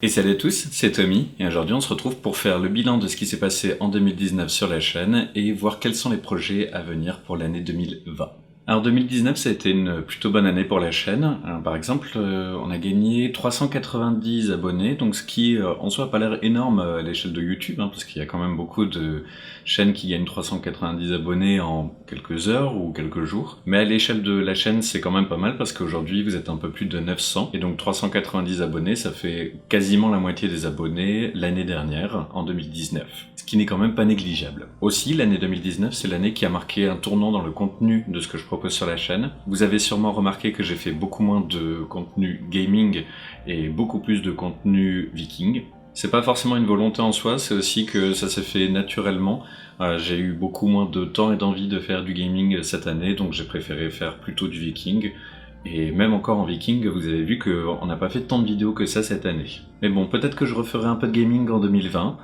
Et salut à tous, c'est Tommy, et aujourd'hui on se retrouve pour faire le bilan de ce qui s'est passé en 2019 sur la chaîne et voir quels sont les projets à venir pour l'année 2020. Alors 2019 ça a été une plutôt bonne année pour la chaîne. Alors, par exemple, on a gagné 390 abonnés, donc ce qui en soi n'a pas l'air énorme à l'échelle de YouTube, parce qu'il y a quand même beaucoup de chaînes qui gagnent 390 abonnés en quelques heures ou quelques jours. Mais à l'échelle de la chaîne c'est quand même pas mal parce qu'aujourd'hui vous êtes un peu plus de 900, et donc 390 abonnés ça fait quasiment la moitié des abonnés l'année dernière, en 2019. Ce qui n'est quand même pas négligeable. Aussi, l'année 2019 c'est l'année qui a marqué un tournant dans le contenu de ce que je propose sur la chaîne. Vous avez sûrement remarqué que j'ai fait beaucoup moins de contenu gaming et beaucoup plus de contenu viking. C'est pas forcément une volonté en soi, c'est aussi que ça s'est fait naturellement. J'ai eu beaucoup moins de temps et d'envie de faire du gaming cette année, donc j'ai préféré faire plutôt du viking. Et même encore en viking, vous avez vu qu'on n'a pas fait tant de vidéos que ça cette année. Mais bon, peut-être que je referai un peu de gaming en 2020.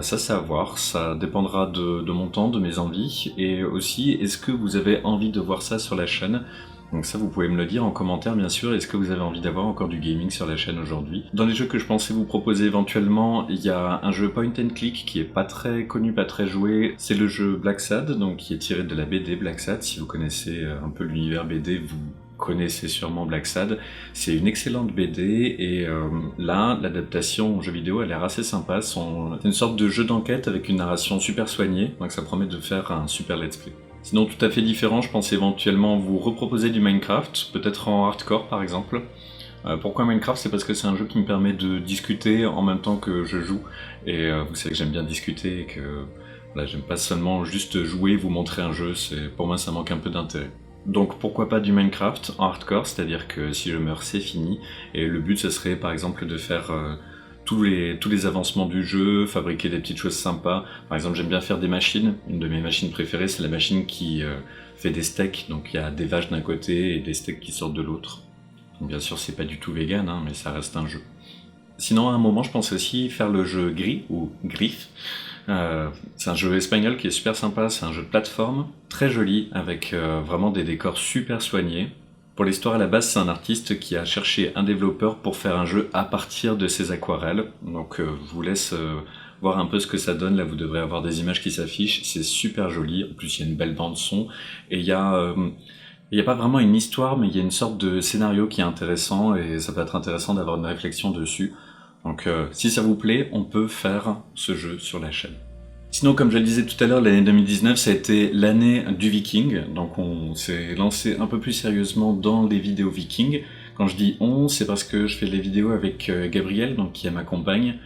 Ça c'est à voir, ça dépendra de mon temps, de mes envies, et aussi, est-ce que vous avez envie de voir ça sur la chaîne? Donc ça vous pouvez me le dire en commentaire bien sûr, est-ce que vous avez envie d'avoir encore du gaming sur la chaîne aujourd'hui? Dans les jeux que je pensais vous proposer éventuellement, il y a un jeu point and click qui est pas très connu, pas très joué, c'est le jeu Black Sad, donc qui est tiré de la BD Black Sad. Si vous connaissez un peu l'univers BD, vous connaissez sûrement Black Sad. C'est une excellente BD et là, l'adaptation en jeu vidéo a l'air assez sympa. C'est une sorte de jeu d'enquête avec une narration super soignée, donc ça promet de faire un super let's play. Sinon tout à fait différent, je pense éventuellement vous reproposer du Minecraft, peut-être en hardcore par exemple. Pourquoi Minecraft? C'est parce que c'est un jeu qui me permet de discuter en même temps que je joue, et vous savez que j'aime bien discuter et que voilà, j'aime pas seulement juste jouer, vous montrer un jeu, pour moi ça manque un peu d'intérêt. Donc pourquoi pas du Minecraft en hardcore, c'est-à-dire que si je meurs c'est fini, et le but ce serait par exemple de faire tous les avancements du jeu, fabriquer des petites choses sympas. Par exemple j'aime bien faire des machines, une de mes machines préférées c'est la machine qui fait des steaks, donc il y a des vaches d'un côté et des steaks qui sortent de l'autre. Donc bien sûr c'est pas du tout vegan, mais ça reste un jeu. Sinon à un moment je pense aussi faire le jeu Gris, ou Grif. C'est un jeu espagnol qui est super sympa, c'est un jeu de plateforme, très joli, avec vraiment des décors super soignés. Pour l'histoire à la base, c'est un artiste qui a cherché un développeur pour faire un jeu à partir de ses aquarelles. Donc je vous laisse voir un peu ce que ça donne, là vous devrez avoir des images qui s'affichent, c'est super joli, en plus il y a une belle bande son, et il y a pas vraiment une histoire, mais il y a une sorte de scénario qui est intéressant, et ça peut être intéressant d'avoir une réflexion dessus. Donc si ça vous plaît, on peut faire ce jeu sur la chaîne. Sinon, comme je le disais tout à l'heure, l'année 2019, ça a été l'année du viking, donc on s'est lancé un peu plus sérieusement dans les vidéos viking. Quand je dis on, c'est parce que je fais les vidéos avec Gabriel, donc qui est ma compagne,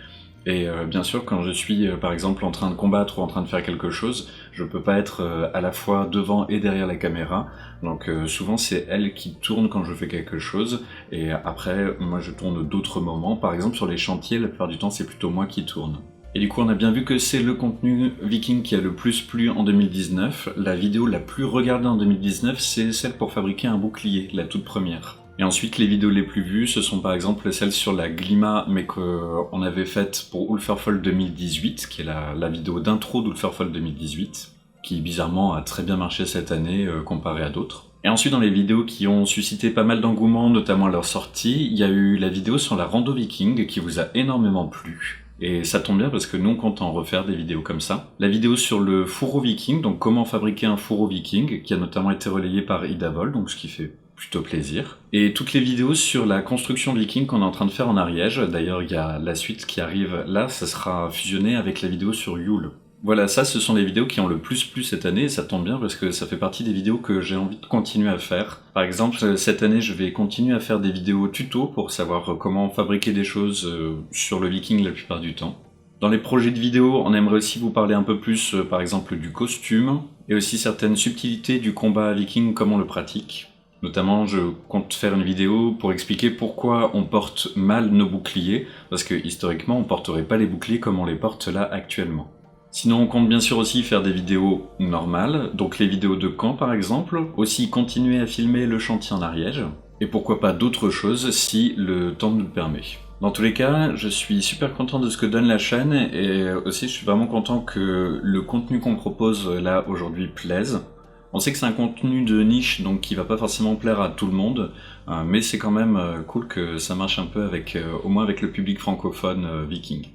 et bien sûr quand je suis par exemple en train de combattre ou en train de faire quelque chose, je peux pas être à la fois devant et derrière la caméra, donc souvent c'est elle qui tourne quand je fais quelque chose, et après moi je tourne d'autres moments. Par exemple sur les chantiers, la plupart du temps c'est plutôt moi qui tourne. Et du coup on a bien vu que c'est le contenu viking qui a le plus plu en 2019. La vidéo la plus regardée en 2019 c'est celle pour fabriquer un bouclier, la toute première. Et ensuite les vidéos les plus vues ce sont par exemple celles sur la Glima, mais qu'on avait faite pour Ulferfall 2018, qui est la vidéo d'intro d'Ulferfall 2018, qui bizarrement a très bien marché cette année comparé à d'autres. Et ensuite dans les vidéos qui ont suscité pas mal d'engouement, notamment à leur sortie, il y a eu la vidéo sur la rando viking qui vous a énormément plu. Et ça tombe bien parce que nous on compte en refaire des vidéos comme ça. La vidéo sur le fourreau viking, donc comment fabriquer un fourreau viking, qui a notamment été relayée par Idavol, donc ce qui fait plutôt plaisir. Et toutes les vidéos sur la construction viking qu'on est en train de faire en Ariège, d'ailleurs il y a la suite qui arrive là, ça sera fusionné avec la vidéo sur Yule. Voilà, ça ce sont les vidéos qui ont le plus plu cette année, et ça tombe bien parce que ça fait partie des vidéos que j'ai envie de continuer à faire. Par exemple, cette année je vais continuer à faire des vidéos tuto pour savoir comment fabriquer des choses sur le viking la plupart du temps. Dans les projets de vidéos, on aimerait aussi vous parler un peu plus par exemple du costume, et aussi certaines subtilités du combat viking, comme on le pratique. Notamment, je compte faire une vidéo pour expliquer pourquoi on porte mal nos boucliers, parce que historiquement on porterait pas les boucliers comme on les porte là actuellement. Sinon on compte bien sûr aussi faire des vidéos normales, donc les vidéos de camp par exemple, aussi continuer à filmer le chantier en Ariège, et pourquoi pas d'autres choses si le temps nous le permet. Dans tous les cas, je suis super content de ce que donne la chaîne, et aussi je suis vraiment content que le contenu qu'on propose là aujourd'hui plaise. On sait que c'est un contenu de niche, donc qui va pas forcément plaire à tout le monde, mais c'est quand même cool que ça marche un peu avec, au moins avec le public francophone viking.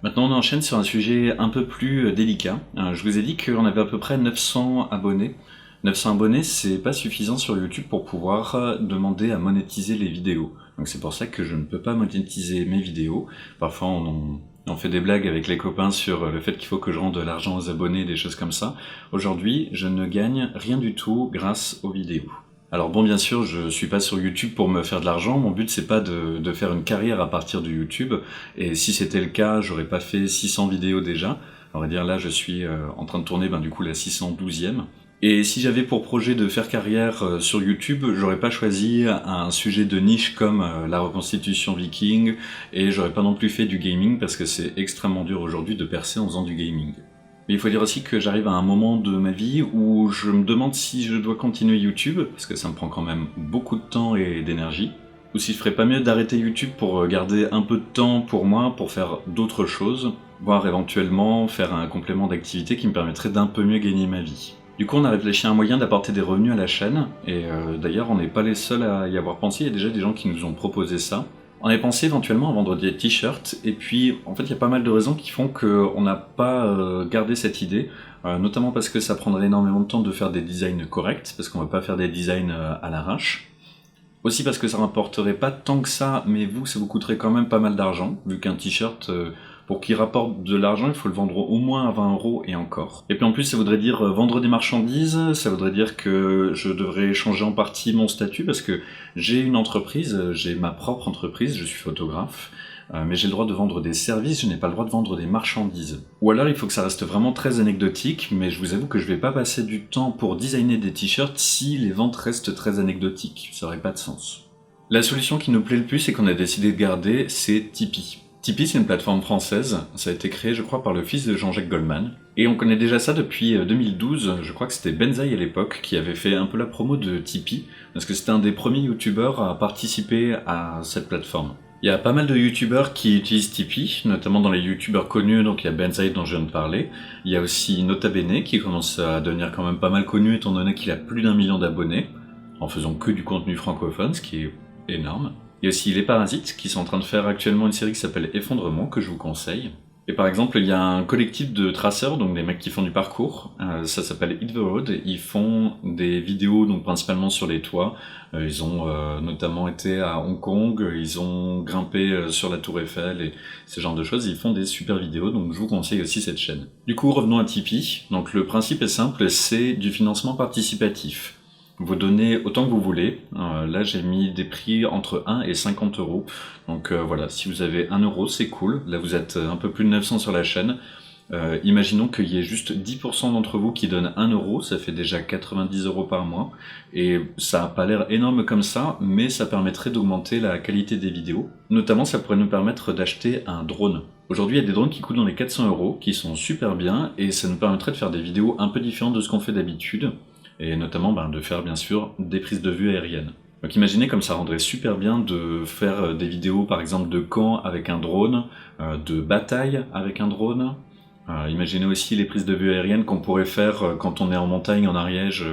Maintenant, on enchaîne sur un sujet un peu plus délicat. Je vous ai dit qu'on avait à peu près 900 abonnés. 900 abonnés, c'est pas suffisant sur YouTube pour pouvoir demander à monétiser les vidéos. Donc c'est pour ça que je ne peux pas monétiser mes vidéos. Parfois, on fait des blagues avec les copains sur le fait qu'il faut que je rende de l'argent aux abonnés, des choses comme ça. Aujourd'hui, je ne gagne rien du tout grâce aux vidéos. Alors bon, bien sûr, je suis pas sur YouTube pour me faire de l'argent. Mon but, c'est pas de faire une carrière à partir de YouTube. Et si c'était le cas, j'aurais pas fait 600 vidéos déjà. On va dire là, je suis en train de tourner du coup la 612e. Et si j'avais pour projet de faire carrière sur YouTube, j'aurais pas choisi un sujet de niche comme la reconstitution viking, et j'aurais pas non plus fait du gaming parce que c'est extrêmement dur aujourd'hui de percer en faisant du gaming. Mais il faut dire aussi que j'arrive à un moment de ma vie où je me demande si je dois continuer YouTube, parce que ça me prend quand même beaucoup de temps et d'énergie, ou si je ferais pas mieux d'arrêter YouTube pour garder un peu de temps pour moi, pour faire d'autres choses, voire éventuellement faire un complément d'activité qui me permettrait d'un peu mieux gagner ma vie. Du coup, on a réfléchi à un moyen d'apporter des revenus à la chaîne, et d'ailleurs, on n'est pas les seuls à y avoir pensé, il y a déjà des gens qui nous ont proposé ça. On avait pensé éventuellement à vendre des t-shirts, et puis en fait, il y a pas mal de raisons qui font qu'on n'a pas gardé cette idée, notamment parce que ça prendrait énormément de temps de faire des designs corrects, parce qu'on ne va pas faire des designs à l'arrache. Aussi parce que ça rapporterait pas tant que ça, mais ça vous coûterait quand même pas mal d'argent, vu qu'un t-shirt, pour qu'il rapporte de l'argent, il faut le vendre au moins à 20 € et encore. Et puis en plus, ça voudrait dire vendre des marchandises, ça voudrait dire que je devrais changer en partie mon statut, parce que j'ai une entreprise, j'ai ma propre entreprise, je suis photographe, mais j'ai le droit de vendre des services, je n'ai pas le droit de vendre des marchandises. Ou alors il faut que ça reste vraiment très anecdotique, mais je vous avoue que je vais pas passer du temps pour designer des t-shirts si les ventes restent très anecdotiques, ça aurait pas de sens. La solution qui nous plaît le plus et qu'on a décidé de garder, c'est Tipeee. Tipeee, c'est une plateforme française, ça a été créé je crois par le fils de Jean-Jacques Goldman, et on connaît déjà ça depuis 2012, je crois que c'était Benzaï à l'époque qui avait fait un peu la promo de Tipeee, parce que c'était un des premiers youtubeurs à participer à cette plateforme. Il y a pas mal de youtubeurs qui utilisent Tipeee, notamment dans les youtubeurs connus, donc il y a Benzaï dont je viens de parler, il y a aussi Nota Bene qui commence à devenir quand même pas mal connu étant donné qu'il a plus d'1 million d'abonnés, en faisant que du contenu francophone, ce qui est énorme. Il y a aussi Les Parasites qui sont en train de faire actuellement une série qui s'appelle Effondrement, que je vous conseille. Et par exemple, il y a un collectif de traceurs, donc des mecs qui font du parcours, ça s'appelle Hit the Road, ils font des vidéos donc principalement sur les toits, ils ont notamment été à Hong Kong, ils ont grimpé sur la tour Eiffel et ce genre de choses, ils font des super vidéos, donc je vous conseille aussi cette chaîne. Du coup, revenons à Tipeee, donc le principe est simple, c'est du financement participatif. Vous donnez autant que vous voulez, là j'ai mis des prix entre 1 et 50 €, donc voilà, si vous avez 1 € c'est cool, là vous êtes un peu plus de 900 sur la chaîne, imaginons qu'il y ait juste 10% d'entre vous qui donnent 1 €, ça fait déjà 90 € par mois, et ça n'a pas l'air énorme comme ça, mais ça permettrait d'augmenter la qualité des vidéos, notamment ça pourrait nous permettre d'acheter un drone. Aujourd'hui il y a des drones qui coûtent dans les 400 €, qui sont super bien, et ça nous permettrait de faire des vidéos un peu différentes de ce qu'on fait d'habitude, et notamment de faire bien sûr des prises de vue aériennes. Donc imaginez comme ça rendrait super bien de faire des vidéos par exemple de camp avec un drone, de bataille avec un drone. Imaginez aussi les prises de vue aériennes qu'on pourrait faire quand on est en montagne, en Ariège,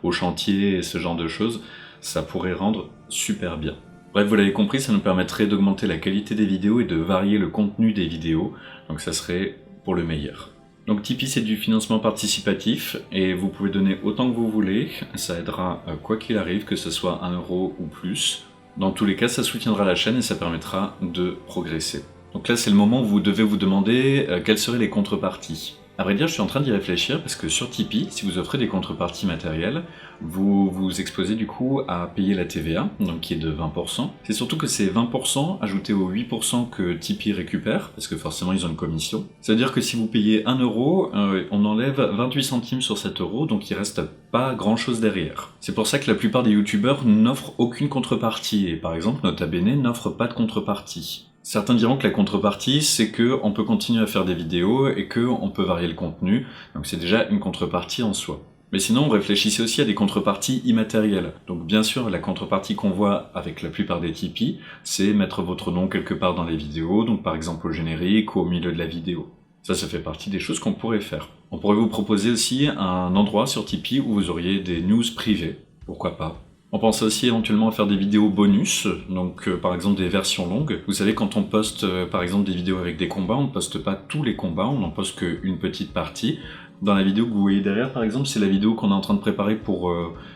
au chantier et ce genre de choses. Ça pourrait rendre super bien. Bref, vous l'avez compris, ça nous permettrait d'augmenter la qualité des vidéos et de varier le contenu des vidéos. Donc ça serait pour le meilleur. Donc Tipeee c'est du financement participatif et vous pouvez donner autant que vous voulez, ça aidera quoi qu'il arrive, que ce soit 1 € ou plus. Dans tous les cas ça soutiendra la chaîne et ça permettra de progresser. Donc là c'est le moment où vous devez vous demander quelles seraient les contreparties. À vrai dire, je suis en train d'y réfléchir parce que sur Tipeee, si vous offrez des contreparties matérielles, vous vous exposez du coup à payer la TVA, donc qui est de 20%. C'est surtout que c'est 20% ajouté aux 8% que Tipeee récupère, parce que forcément ils ont une commission. C'est-à-dire que si vous payez 1 €, on enlève 28 centimes sur cet euro, donc il reste pas grand-chose derrière. C'est pour ça que la plupart des youtubeurs n'offrent aucune contrepartie, et par exemple Nota Bene n'offre pas de contrepartie. Certains diront que la contrepartie, c'est qu'on peut continuer à faire des vidéos et qu'on peut varier le contenu, donc c'est déjà une contrepartie en soi. Mais sinon, on réfléchissait aussi à des contreparties immatérielles. Donc bien sûr, la contrepartie qu'on voit avec la plupart des Tipeee, c'est mettre votre nom quelque part dans les vidéos, donc par exemple au générique ou au milieu de la vidéo. Ça fait partie des choses qu'on pourrait faire. On pourrait vous proposer aussi un endroit sur Tipeee où vous auriez des news privées, pourquoi pas. On pense aussi éventuellement à faire des vidéos bonus, donc par exemple des versions longues. Vous savez, quand on poste par exemple des vidéos avec des combats, on ne poste pas tous les combats, on n'en poste qu'une petite partie. Dans la vidéo que vous voyez derrière, par exemple, c'est la vidéo qu'on est en train de préparer pour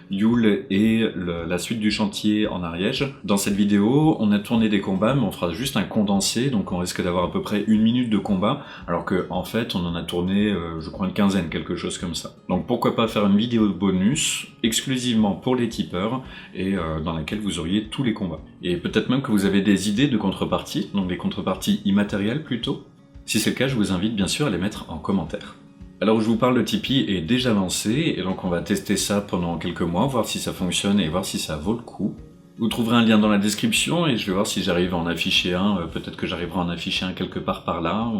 Yule et la suite du chantier en Ariège. Dans cette vidéo, on a tourné des combats, mais on fera juste un condensé, donc on risque d'avoir à peu près 1 minute de combat, alors qu'en fait, on en a tourné, je crois, une quinzaine, quelque chose comme ça. Donc pourquoi pas faire une vidéo bonus, exclusivement pour les tipeurs, et dans laquelle vous auriez tous les combats. Et peut-être même que vous avez des idées de contreparties, donc des contreparties immatérielles plutôt. Si c'est le cas, je vous invite bien sûr à les mettre en commentaire. Alors où je vous parle, le Tipeee est déjà lancé, et donc on va tester ça pendant quelques mois, voir si ça fonctionne et voir si ça vaut le coup. Vous trouverez un lien dans la description, et je vais voir si j'arrive à en afficher un, peut-être que j'arriverai à en afficher un quelque part par là,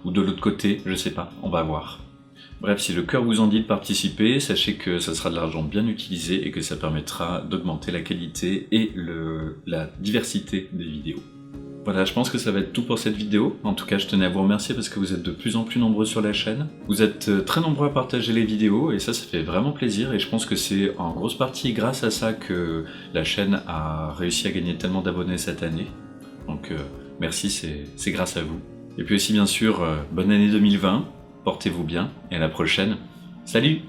ou de l'autre côté, je sais pas, on va voir. Bref, si le cœur vous en dit de participer, sachez que ça sera de l'argent bien utilisé, et que ça permettra d'augmenter la qualité et la diversité des vidéos. Voilà, je pense que ça va être tout pour cette vidéo. En tout cas, je tenais à vous remercier parce que vous êtes de plus en plus nombreux sur la chaîne. Vous êtes très nombreux à partager les vidéos et ça fait vraiment plaisir. Et je pense que c'est en grosse partie grâce à ça que la chaîne a réussi à gagner tellement d'abonnés cette année. Donc merci, c'est grâce à vous. Et puis aussi bien sûr, bonne année 2020, portez-vous bien et à la prochaine. Salut!